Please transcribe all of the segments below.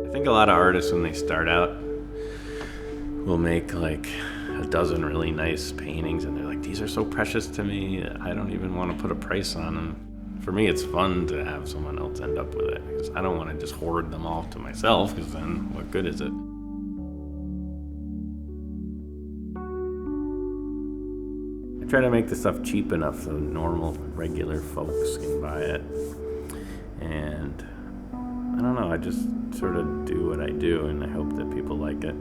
I think a lot of artists, when they start out, will make like a dozen really nice paintings, and they're like, these are so precious to me, I don't even want to put a price on them. For me, it's fun to have someone else end up with it, because I don't want to just hoard them all to myself, because then what good is it? I try to make the stuff cheap enough so normal, regular folks can buy it. And I don't know, I just sort of do what I do, and I hope that people like it.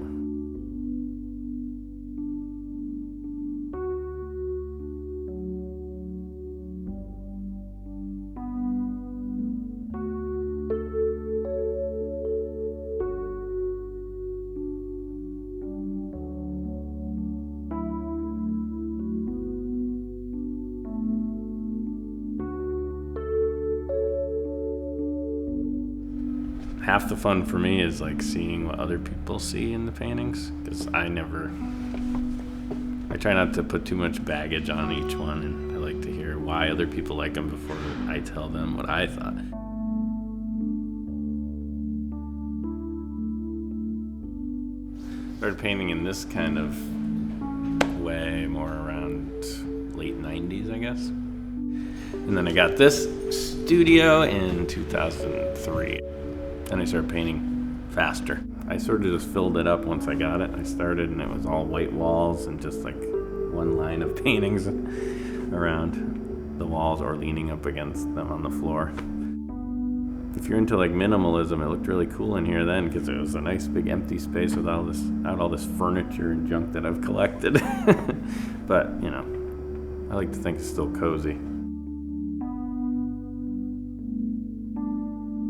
Half the fun for me is like seeing what other people see in the paintings, because I try not to put too much baggage on each one, and I like to hear why other people like them before I tell them what I thought. Started painting in this kind of way more around late 90s, I guess. And then I got this studio in 2003. Then I started painting faster. I sort of just filled it up once I got it. I started and it was all white walls and just like one line of paintings around the walls or leaning up against them on the floor. If you're into like minimalism, it looked really cool in here then, because it was a nice big empty space without all this furniture and junk that I've collected. But, you know, I like to think it's still cozy.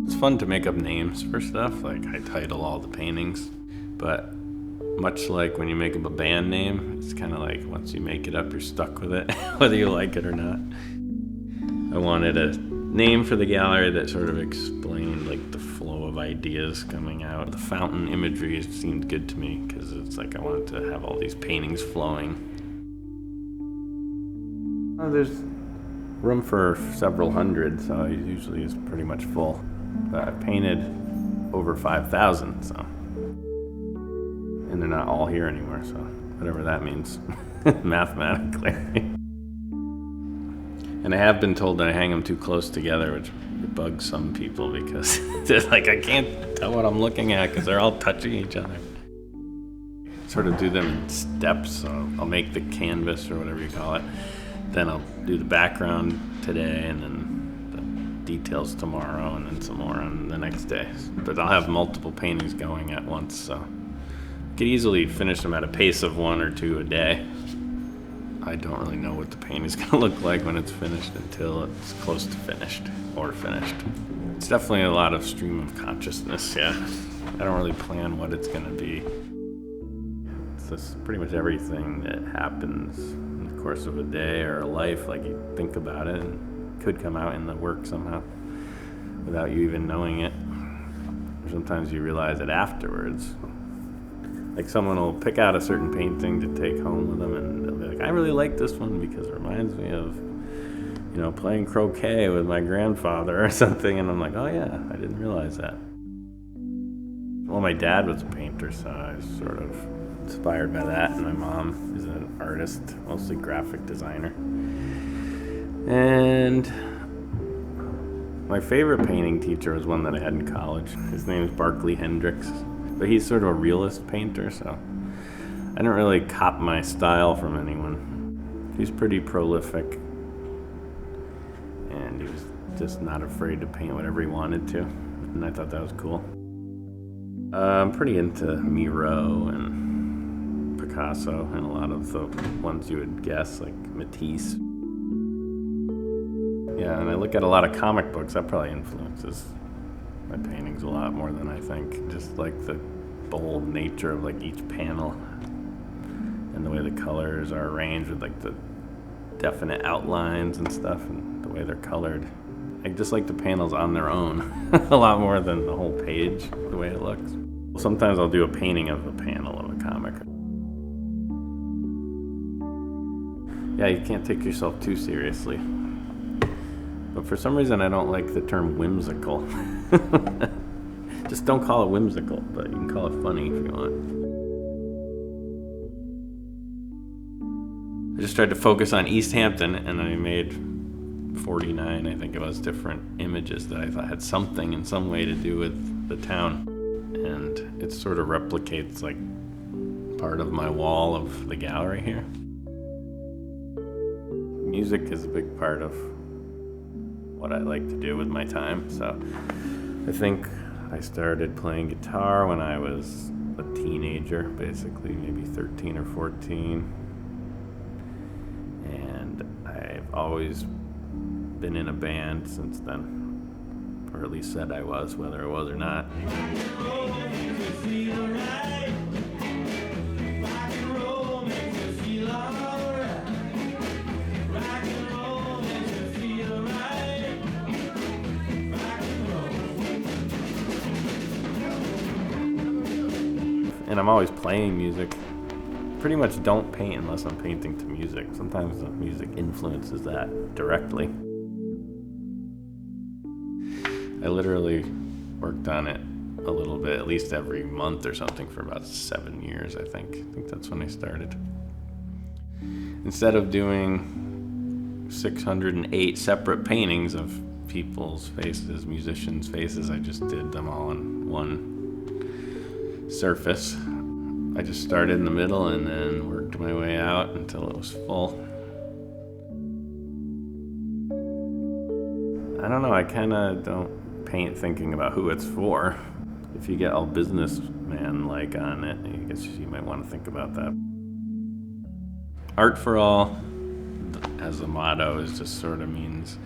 It's fun to make up names for stuff, like I title all the paintings, but much like when you make up a band name, it's kind of like once you make it up, you're stuck with it, whether you like it or not. I wanted a name for the gallery that sort of explained like the flow of ideas coming out. The fountain imagery seemed good to me, because it's like I wanted to have all these paintings flowing. There's room for several hundred, so it usually is pretty much full. But I painted over 5,000, so. And they're not all here anymore, so whatever that means, mathematically. And I have been told that I hang them too close together, which bugs some people, because they're like, I can't tell what I'm looking at because they're all touching each other. Sort of do them in steps, so I'll make the canvas, or whatever you call it. Then I'll do the background today, and then details tomorrow, and then some more on the next day. But I'll have multiple paintings going at once, so I could easily finish them at a pace of 1 or 2 a day. I don't really know what the painting's gonna look like when it's finished until it's close to finished, or finished. It's definitely a lot of stream of consciousness, yeah. I don't really plan what it's gonna be. It's just pretty much everything that happens in the course of a day or a life, like you think about it, and could come out in the work somehow without you even knowing it. Or sometimes you realize it afterwards. Like someone will pick out a certain painting to take home with them, and they'll be like, I really like this one because it reminds me of, you know, playing croquet with my grandfather or something. And I'm like, oh yeah, I didn't realize that. Well, my dad was a painter, so I was sort of inspired by that. And my mom is an artist, mostly graphic designer. And my favorite painting teacher was one that I had in college. His name is Barclay Hendricks, but he's sort of a realist painter, so I didn't really cop my style from anyone. He's pretty prolific, and he was just not afraid to paint whatever he wanted to, and I thought that was cool. I'm pretty into Miro and Picasso and a lot of the ones you would guess, like Matisse. Yeah, and I look at a lot of comic books. That probably influences my paintings a lot more than I think. Just like the bold nature of like each panel and the way the colors are arranged with like the definite outlines and stuff, and the way they're colored. I just like the panels on their own a lot more than the whole page, the way it looks. Sometimes I'll do a painting of a panel of a comic. Yeah, you can't take yourself too seriously. But for some reason, I don't like the term whimsical. Just don't call it whimsical, but you can call it funny if you want. I just tried to focus on East Hampton, and I made 49, I think it was, different images that I thought had something in some way to do with the town. And it sort of replicates like part of my wall of the gallery here. Music is a big part of what I like to do with my time. So I think I started playing guitar when I was a teenager, basically maybe 13 or 14. And I've always been in a band since then, or at least said I was, whether I was or not. And I'm always playing music. Pretty much don't paint unless I'm painting to music. Sometimes the music influences that directly. I literally worked on it a little bit, at least every month or something, for about 7 years, I think. I think that's when I started. Instead of doing 608 separate paintings of people's faces, musicians' faces, I just did them all on one surface. I just started in the middle and then worked my way out until it was full. I don't know, I kind of don't paint thinking about who it's for. If you get all businessman-like on it, I guess you might want to think about that. Art for all, as a motto, is just sort of means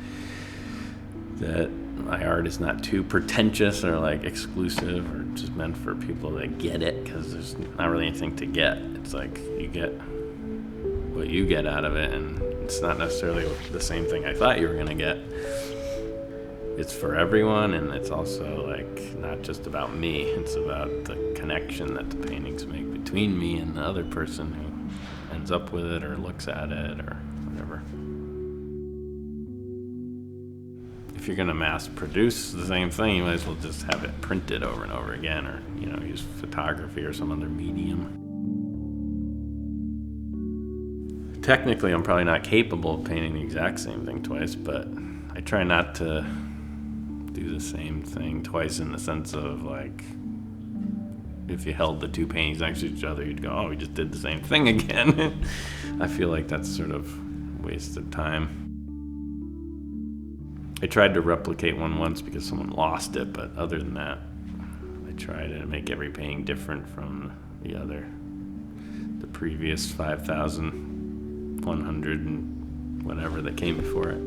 that my art is not too pretentious or like exclusive or just meant for people that get it, because there's not really anything to get. It's like you get what you get out of it, and it's not necessarily the same thing I thought you were gonna get. It's for everyone, and it's also like not just about me. It's about the connection that the paintings make between me and the other person who ends up with it or looks at it or whatever. If you're gonna mass produce the same thing, you might as well just have it printed over and over again, or use photography or some other medium. Technically, I'm probably not capable of painting the exact same thing twice, but I try not to do the same thing twice, in the sense of like, if you held the two paintings next to each other, you'd go, oh, we just did the same thing again. I feel like that's sort of wasted time. I tried to replicate one once because someone lost it, but other than that, I try to make every painting different from the other. The previous 5,100 and whatever that came before it.